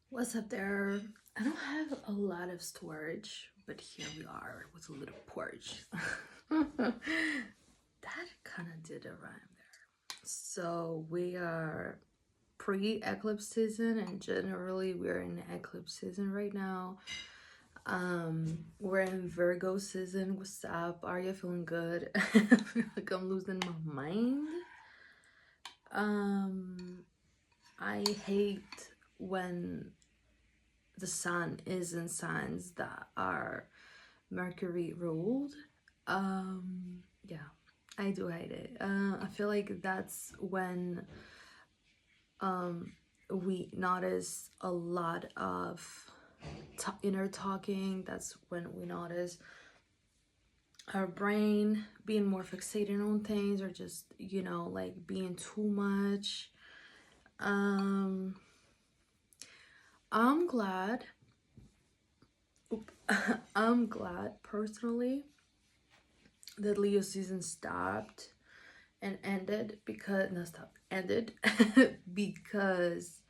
What's up there? I don't have a lot of storage, but here we are with a little porch. That kind of did a rhyme there. So we are pre-eclipse season, and generally we're in eclipse season right now. We're in Virgo season. What's up? Are you feeling good? I feel like I'm losing my mind. I hate when the sun is in signs that are Mercury ruled. Yeah, I do hate it. I feel like that's when we notice a lot of inner talking. That's when we notice our brain being more fixated on things, or just, like being too much. I'm glad I'm glad personally that Leo season stopped and ended, because not stopped, ended because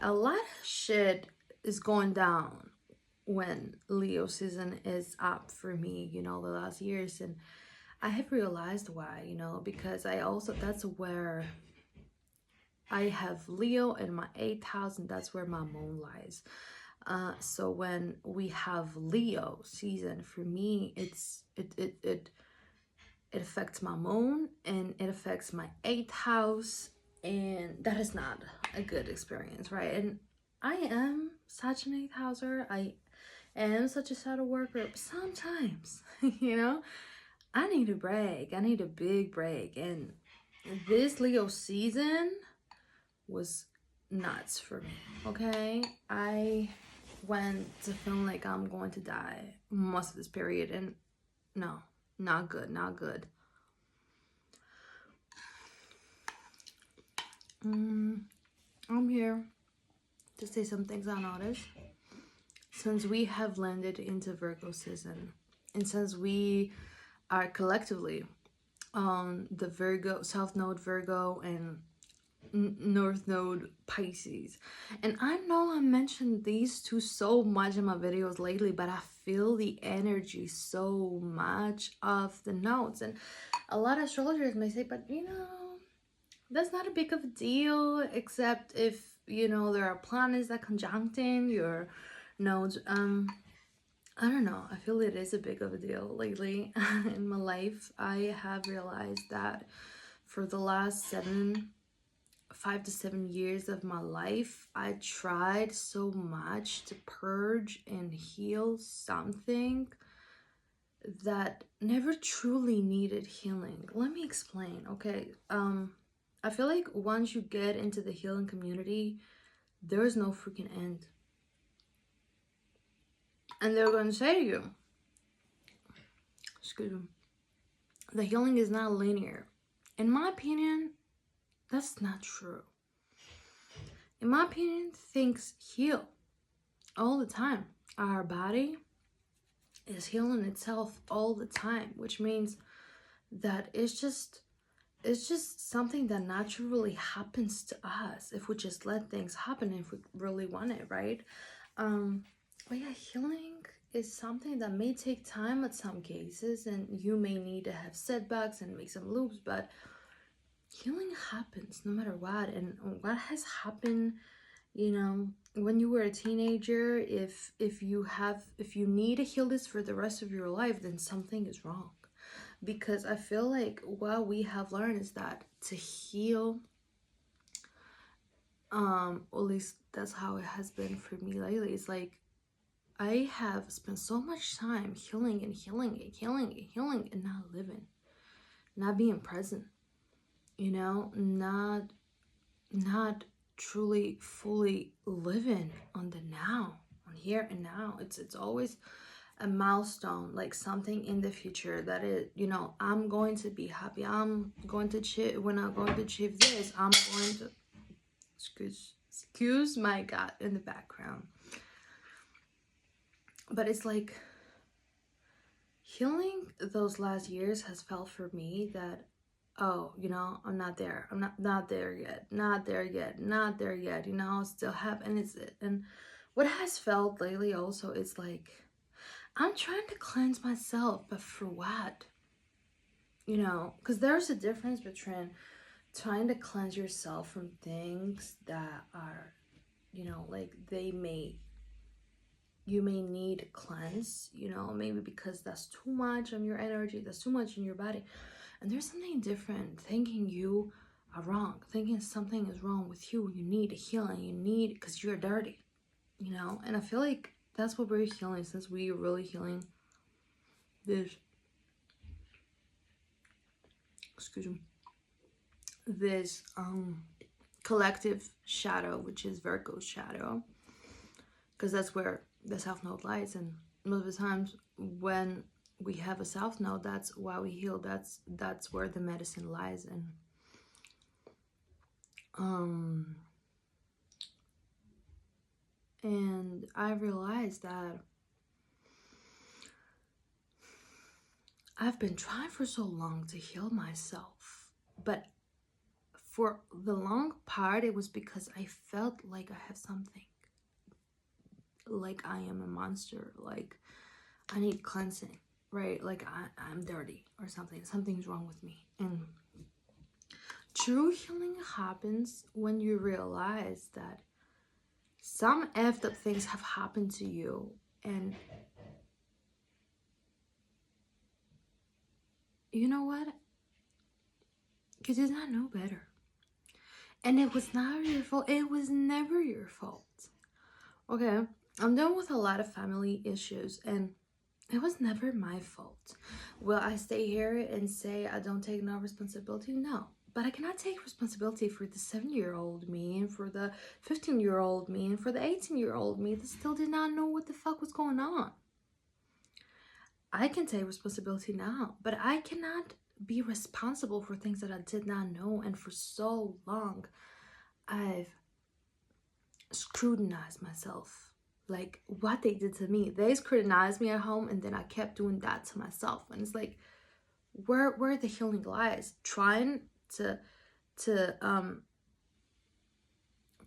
a lot of shit is going down when Leo season is up for me, the last years. And I have realized why, because I also, that's where I have Leo in my 8th house, and that's where my moon lies. So when we have Leo season, for me, it affects my moon, and it affects my 8th house, and that is not a good experience, right? And I am such an 8th houser. I am such a shadow worker. But sometimes, I need a break. I need a big break, and this Leo season was nuts for me. Okay, I went to feeling like I'm going to die most of this period, and no, not good, not good. I'm here to say some things I noticed. Since we have landed into Virgo season, and since we are collectively on the Virgo, South Node Virgo, and North Node Pisces. And I know I mentioned these two so much in my videos lately, but I feel the energy so much of the nodes. And a lot of astrologers may say, but that's not a big of a deal, except if, there are planets that conjuncting your nodes. I don't know. I feel it is a big of a deal lately in my life. I have realized that for the last 5 to 7 years of my life, I tried so much to purge and heal something that never truly needed healing. Let me explain, okay? I feel like once you get into the healing community, there's no freaking end. And they're going to say to you, excuse me, the healing is not linear. In my opinion, that's not true. In my opinion, things heal all the time. Our body is healing itself all the time, which means that it's just something that naturally happens to us if we just let things happen, if we really want it, right? But yeah, healing is something that may take time at some cases, and you may need to have setbacks and make some loops, but healing happens no matter what. And what has happened, when you were a teenager, if you need to heal this for the rest of your life, then something is wrong. Because I feel like what we have learned is that to heal, at least that's how it has been for me lately, it's like I have spent so much time healing and healing and healing and healing, and not living, not being present, not truly fully living on the now, on here and now. It's always a milestone, like something in the future that is, I'm going to be happy, I'm going to achieve, when I'm going to achieve this, I'm going to excuse my God in the background. But it's like healing those last years has felt for me that oh, you know, I'm not there. I'm not there yet. Not there yet. Not there yet. You know, still have, and what has felt lately also is like I'm trying to cleanse myself, but for what? You know, because there's a difference between trying to cleanse yourself from things that are, you know, like you may need cleanse, you know, maybe because that's too much on your energy, that's too much in your body. And there's something different thinking you are wrong, thinking something is wrong with you. You need a healing, you need, because you're dirty, you know. And I feel like that's what we're healing, since we are really healing this, excuse me, this collective shadow, which is Virgo's shadow, because that's where the South Node lies. And most of the times when we have a South Node, that's why we heal. That's where the medicine lies. And I realized that I've been trying for so long to heal myself, but for the long part it was because I felt like I have something, like I am a monster, like I need cleansing, right? Like I'm dirty or something. Something's wrong with me. And true healing happens when you realize that some effed up things have happened to you, and you know what? You did not know better. And it was not your fault. It was never your fault. Okay? I'm dealing with a lot of family issues, and it was never my fault. Will I stay here and say I don't take no responsibility? No. But I cannot take responsibility for the 7-year-old me, and for the 15-year-old me, and for the 18-year-old me that still did not know what the fuck was going on. I can take responsibility now, but I cannot be responsible for things that I did not know. And for so long, I've scrutinized myself. Like what they did to me. They scrutinized me at home, and then I kept doing that to myself. And it's like, where the healing lies? Trying to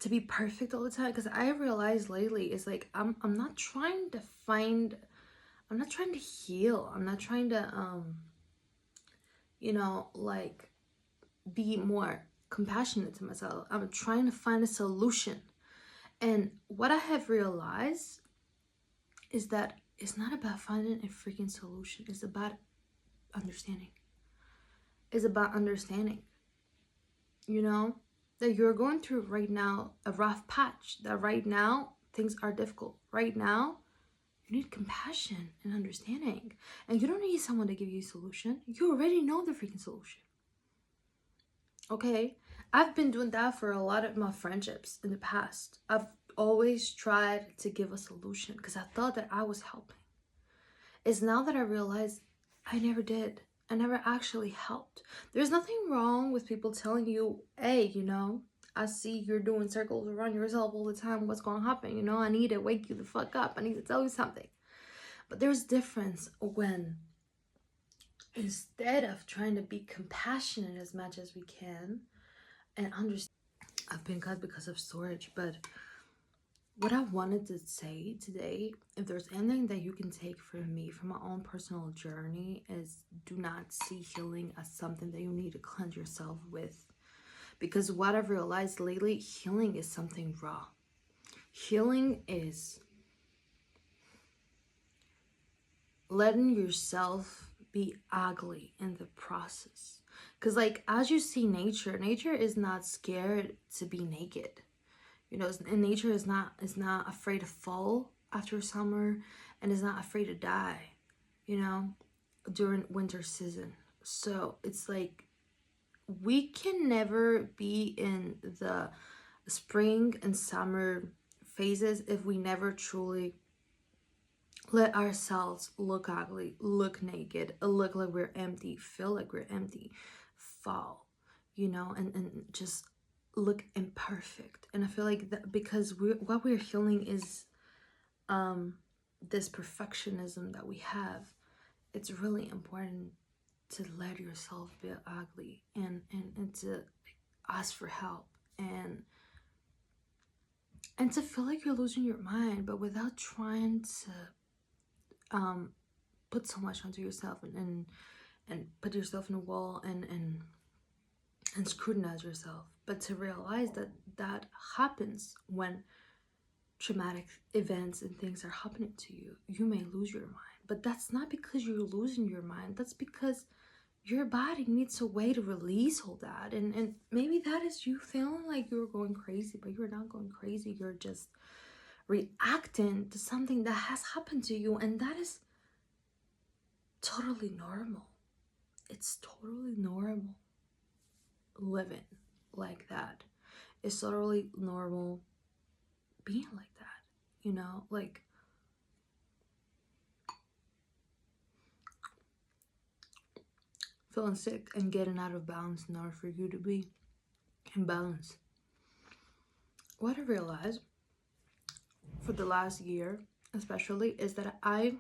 be perfect all the time. Because I realized lately is like I'm not trying to find, I'm not trying to heal. I'm not trying to you know, like be more compassionate to myself. I'm trying to find a solution. And what I have realized is that it's not about finding a freaking solution. It's about understanding. It's about understanding, you know, that you're going through right now a rough patch, that right now things are difficult. Right now, you need compassion and understanding. And you don't need someone to give you a solution. You already know the freaking solution. Okay? I've been doing that for a lot of my friendships in the past. I've always tried to give a solution because I thought that I was helping. It's now that I realize I never did. I never actually helped. There's nothing wrong with people telling you, hey, you know, I see you're doing circles around yourself all the time. What's going to happen? You know, I need to wake you the fuck up. I need to tell you something. But there's difference when, instead of trying to be compassionate as much as we can and understand, I've been cut because of storage, but what I wanted to say today, if there's anything that you can take from me, from my own personal journey, is do not see healing as something that you need to cleanse yourself with. Because what I've realized lately, healing is something raw. Healing is letting yourself be ugly in the process. Because like, as you see nature is not scared to be naked. You know, and nature is not afraid to fall after summer, and is not afraid to die, you know, during winter season. So it's like we can never be in the spring and summer phases if we never truly let ourselves look ugly, look naked, look like we're empty, feel like we're empty, fall, you know, and just look imperfect. And I feel like that because what we're healing is this perfectionism that we have. It's really important to let yourself be ugly, and to ask for help, and to feel like you're losing your mind, but without trying to put so much onto yourself, and put yourself in a wall, and scrutinize yourself, but to realize that that happens when traumatic events and things are happening to you. You may lose your mind, but that's not because you're losing your mind. That's because your body needs a way to release all that. And maybe that is you feeling like you're going crazy, but you're not going crazy. You're just reacting to something that has happened to you, and that is totally normal. It's totally normal living like that. It's totally normal being like that, you know? Like, feeling sick and getting out of balance in order for you to be in balance. What I realized for the last year especially is that I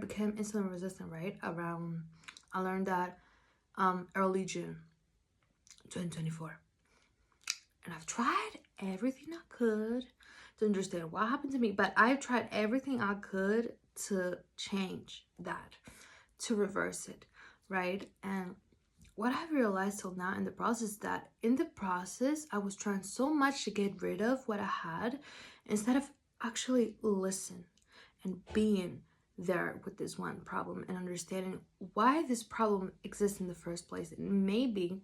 became insulin resistant, right? Around, I learned that early June 2024. And I've tried everything I could to understand what happened to me, but I've tried everything I could to change that, to reverse it, right? And what I realized till now in the process, that in the process I was trying so much to get rid of what I had instead of actually listen and being there with this one problem and understanding why this problem exists in the first place. And maybe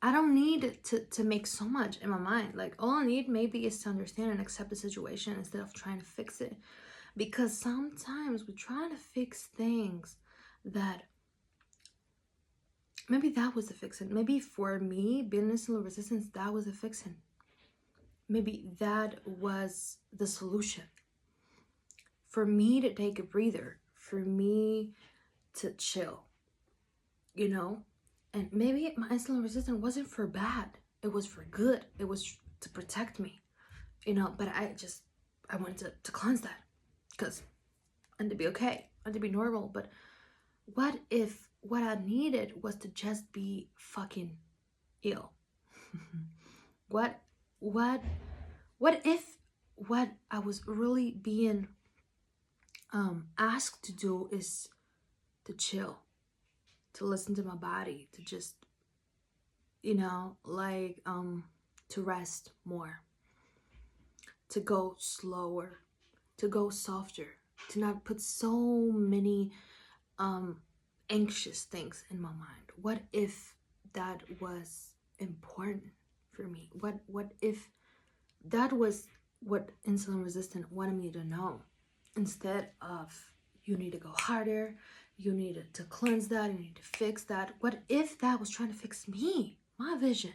I don't need to make so much in my mind. Like, all I need maybe is to understand and accept the situation instead of trying to fix it. Because sometimes we're trying to fix things that maybe that was the fixing. Maybe for me, being insulin resistance, that was the fixing. Maybe that was the solution. For me to take a breather, for me to chill, you know? And maybe my insulin resistance wasn't for bad. It was for good. It was to protect me, you know? But I wanted to cleanse that because I wanted to be okay. I wanted to be normal. But what if what I needed was to just be fucking ill? What if what I was really being asked to do is to chill, to listen to my body, to just, you know, like to rest more, to go slower, to go softer, to not put so many anxious things in my mind? What if that was important for me? What if that was what insulin resistant wanted me to know, instead of you need to go harder, you need to cleanse that, you need to fix that? What if that was trying to fix me, my vision?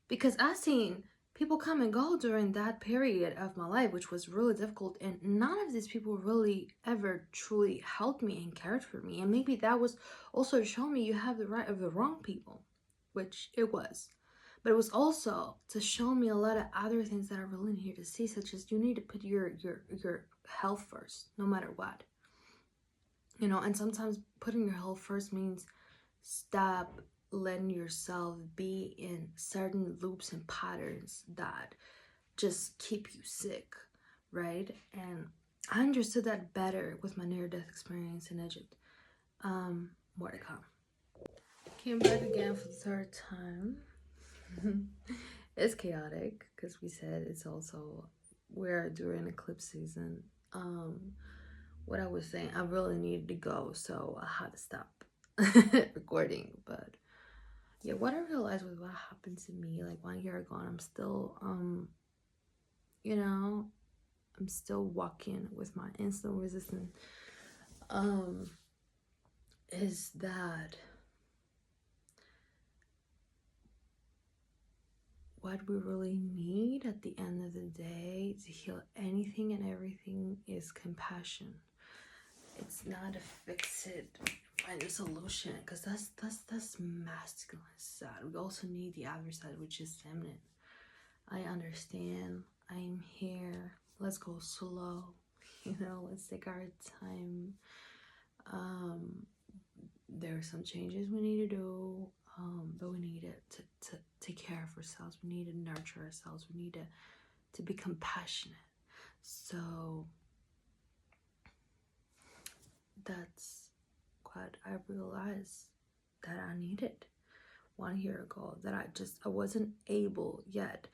Because I've seen people come and go during that period of my life, which was really difficult, and none of these people really ever truly helped me and cared for me. And maybe that was also to show me you have the right of the wrong people, which it was. But it was also to show me a lot of other things that I really need to see, such as you need to put your health first, no matter what. You know, and sometimes putting your health first means stop letting yourself be in certain loops and patterns that just keep you sick, right? And I understood that better with my near-death experience in Egypt. More to come. Came back again for the third time. It's chaotic because we said it's also, we're during eclipse season. What I was saying, I really needed to go, so I had to stop recording. But yeah, what I realized was what happened to me like 1 year ago, and I'm still you know, I'm still walking with my insulin resistant, is that what we really need at the end of the day to heal anything and everything is compassion. It's not a fix it, find a solution, because that's masculine side. We also need the other side, which is feminine. I understand. I'm here. Let's go slow. You know, let's take our time. there are some changes we need to do, but we need to take care of ourselves. We need to nurture ourselves. We need to be compassionate. So that's what I realized that I needed 1 year ago, that I wasn't able yet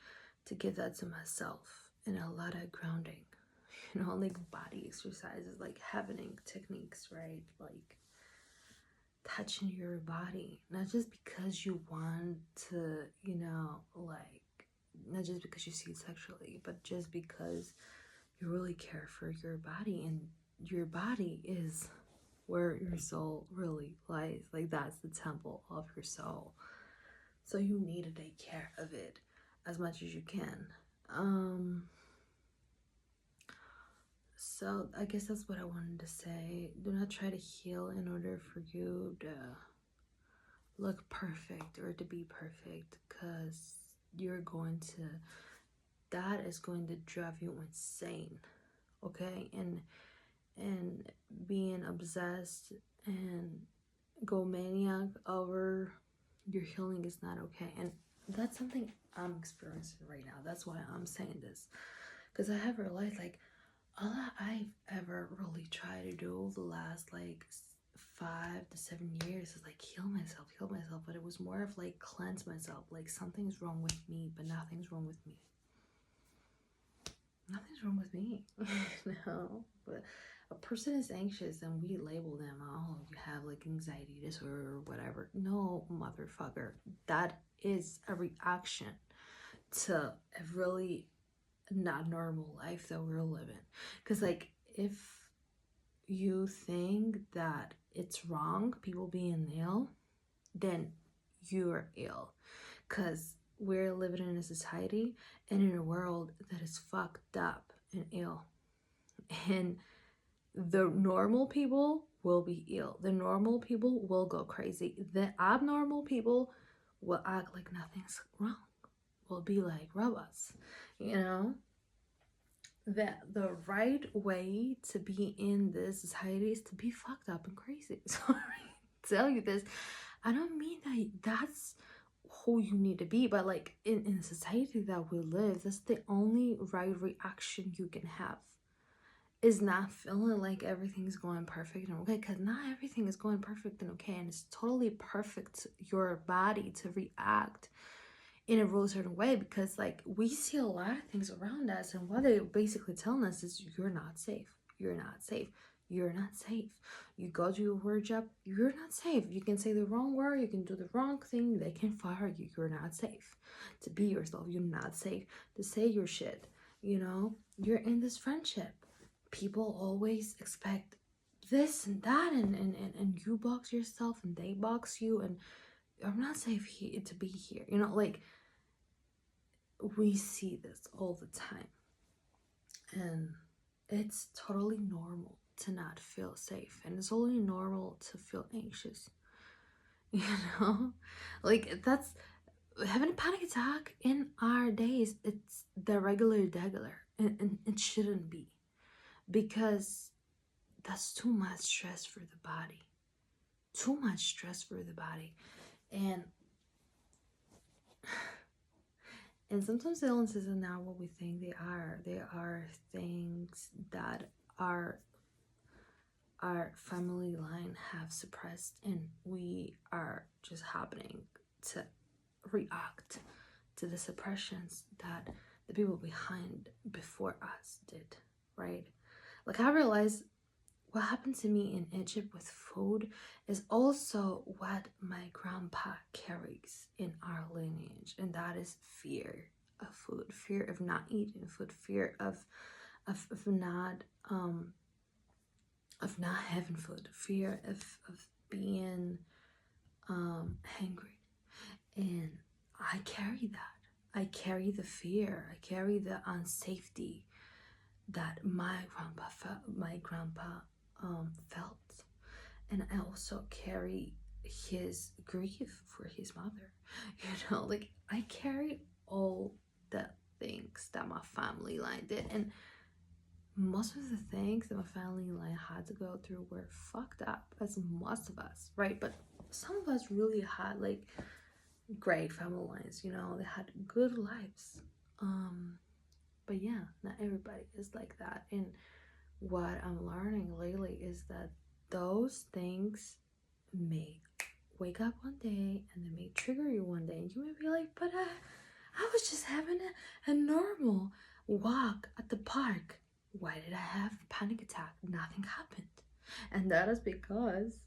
to give that to myself. And a lot of grounding, like body exercises, like happening techniques, right? Like touching your body, not just because you want to, like, not just because you see it sexually, but just because you really care for your body. And your body is where your soul really lies. Like, that's the temple of your soul. So you need to take care of it as much as you can. So I guess that's what I wanted to say. Do not try to heal in order for you to look perfect or to be perfect, because that is going to drive you insane, okay? And being obsessed and go maniac over your healing is not okay. And that's something I'm experiencing right now. That's why I'm saying this, because I have realized, like, all I've ever really tried to do the last like 5 to 7 years is like heal myself, but it was more of like cleanse myself. Like, something's wrong with me, but nothing's wrong with me. Nothing's wrong with me. No, but a person is anxious and we label them, oh, you have like anxiety disorder or whatever. No, motherfucker, that is a reaction to a really not normal life that we're living. Because, like, if you think that it's wrong, people being ill, then you're ill. Because we're living in a society and in a world that is fucked up and ill. And the normal people will be ill. The normal people will go crazy. The abnormal people will act like nothing's wrong. Will be like robots, that the right way to be in this society is to be fucked up and crazy. Sorry to tell you this. I don't mean that that's who you need to be, but like in society that we live, that's the only right reaction you can have, is not feeling like everything's going perfect and okay, because not everything is going perfect and okay, and it's totally perfect your body to react in a really certain way, because like we see a lot of things around us, and what they're basically telling us is you're not safe, you're not safe, you're not safe. You go to your work job, you're not safe. You can say the wrong word, you can do the wrong thing, they can fire you. You're not safe to be yourself. You're not safe to say your shit. You're in this friendship, people always expect this and that, and you box yourself and they box you, and I'm not safe here to be here. Like, we see this all the time, and it's totally normal to not feel safe, and it's totally normal to feel anxious. Like, that's having a panic attack in our days. It's the regular, and it shouldn't be, because that's too much stress for the body. Too much stress for the body. And sometimes illnesses are not what we think they are. They are things that our family line have suppressed, and we are just happening to react to the suppressions that the people before us did, right? Like, I realized what happened to me in Egypt with food is also what my grandpa carries in our lineage, and that is fear of food, fear of not eating food, fear of not having food, fear of being hungry. And I carry that. I carry the fear. I carry the unsafety that my grandpa felt. And I also carry his grief for his mother. Like, I carry all the things that my family line did. And most of the things that my family like had to go through were fucked up, as most of us, right? But some of us really had like great family lines, you know, they had good lives. But yeah, not everybody is like that. And what I'm learning lately is that those things may wake up one day and they may trigger you one day, and you may be like, but I was just having a normal walk at the park. Why did I have a panic attack? Nothing happened. And that is because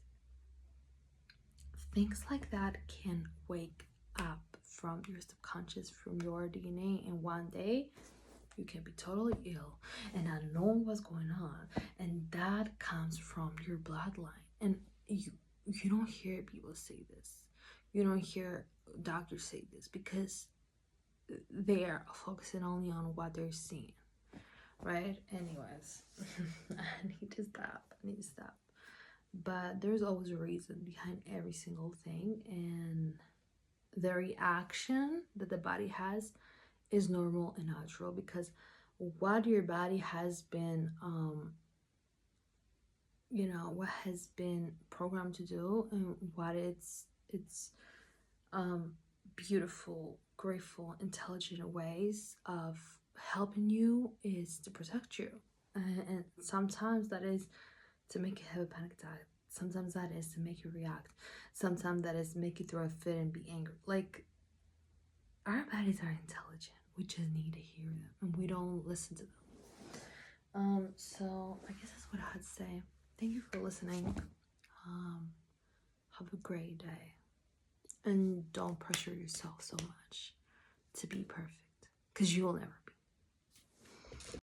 things like that can wake up from your subconscious, from your DNA, and one day you can be totally ill and not knowing what's going on, and that comes from your bloodline. And you don't hear people say this, you don't hear doctors say this, because they are focusing only on what they're seeing, right? Anyways, I need to stop. But there's always a reason behind every single thing, and the reaction that the body has is normal and natural, because what your body has been what has been programmed to do, and what its beautiful, grateful, intelligent ways of helping you is to protect you. And sometimes that is to make you have a panic attack, sometimes that is to make you react, sometimes that is to make you throw a fit and be angry. Like, our bodies are intelligent, we just need to hear them, and we don't listen to them. So I guess that's what I had to say. Thank you for listening. Have a great day, and don't pressure yourself so much to be perfect, because you will never be.